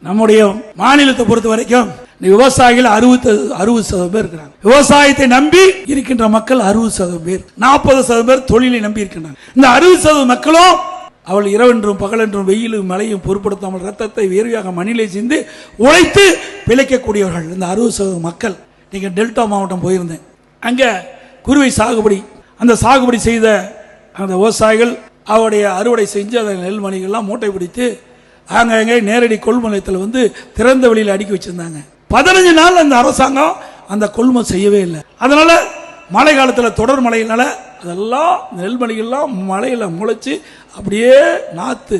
நம்முடைய மாநிலத்தை பொறுத்த வரைக்கும் விவசாயிகள் 60% பேர் இருக்கிறாங்க. விவசாயத்தை நம்பி இருக்கின்ற மக்கள் 60% பேர், 40% பேர் தொழிலை நம்பி இருக்கின்றாங்க. இந்த 60% மக்களும் அவள் இரவென்றும் பகலென்றும் வெயிலும் மழையும் பொருட்படுத்தாமல் ரத்தத்தை வேர்வையாக மண்ணிலே சிந்து உழைத்து பிழைக்கக்கூடியவர்கள் இந்த 60% மக்கள். நீங்க டெல்டா மாவட்டம் போயிருந்தேன், அங்க குருவை சாகுபடி, அந்த சாகுபடி செய்த அந்த விவசாயிகள் அவருடைய அறுவடை செஞ்சு அந்த நெல்மணிகள்லாம் மூட்டை பிடித்து அங்கே நேரடி கொள்முதலத்தில் வந்து திறந்த வெளியில் அடுக்கி வச்சிருந்தாங்க. 15 நாள் அந்த அரசாங்கம் அந்த கொள்முதல் செய்யவே இல்லை. அதனால மழை காலத்தில் தொடர் மழையினால அதெல்லாம் நெல்மணிகள்லாம் மழையில் முளைச்சு அப்படியே நாத்து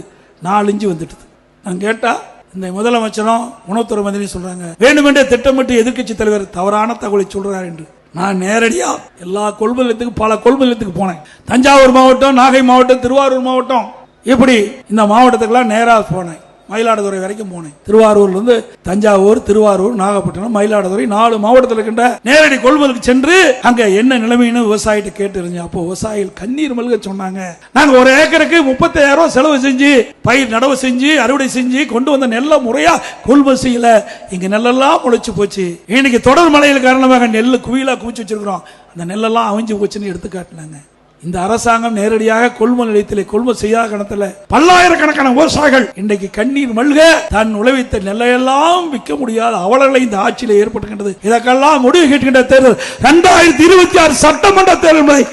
4 இன்ச்சு வந்துட்டுது. நான் கேட்டா இந்த முதலமைச்சரும் உணவுத்துறை மந்திரி சொல்றாங்க வேண்டுமென்றே திட்டமிட்டு எதிர்க்கட்சி தலைவர் தவறான தகவலை சொல்றார் என்று. நான் நேரடியா எல்லா கொள்முதலத்துக்கு பல கொள்முதலத்துக்கு போனேன். தஞ்சாவூர் மாவட்டம், நாகை மாவட்டம், திருவாரூர் மாவட்டம், இப்படி இந்த மாவட்டத்துக்கெல்லாம் நேராக போனேன். மயிலாடுதுறை வரைக்கும் போனேன். திருவாரூர்ல இருந்து தஞ்சாவூர், திருவாரூர், நாகப்பட்டினம், மயிலாடுதுறை 4 மாவட்டத்தில் இருக்கின்ற நேரடி கொள்முதலுக்கு சென்று அங்க என்ன நிலைமைன்னு விவசாயிட்ட கேட்டு இருந்தேன். அப்போ விவசாயிகள் கண்ணீர் மல்க சொன்னாங்க, நாங்க 1 ஏக்கருக்கு 35,000 ரூபாய் செலவு செஞ்சு பயிர் நடவு செஞ்சு அறுவடை செஞ்சு கொண்டு வந்த நெல்லை முறையா கொள்முதல் செய்யல, இங்க நெல்லெல்லாம் முளைச்சு போச்சு. இன்னைக்கு தொடர் மழையில் காரணமாக நெல் குவியலா குவிச்சு வச்சிருக்கிறோம், அந்த நெல்லெல்லாம் அவிஞ்சு போச்சுன்னு எடுத்து காட்டினாங்க. இந்த அரசாங்கம் நேரடியாக கொள்முதல் நிலையத்தில் கொள்முதல் செய்யாத கணத்தில் பல்லாயிரக்கணக்கான விவசாயிகள் இன்றைக்கு கண்ணீர் மல்க தன் உழைத்த நெல்லையெல்லாம் விற்க முடியாத அவலங்களை இந்த ஆட்சியில் ஏற்பட்டுகின்றது. இதற்கெல்லாம் முடிவு கேட்கின்ற தேர்தல் 2026 சட்டமன்ற தேர்தல் என்பதை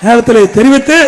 நேரத்தில் தெரிவித்து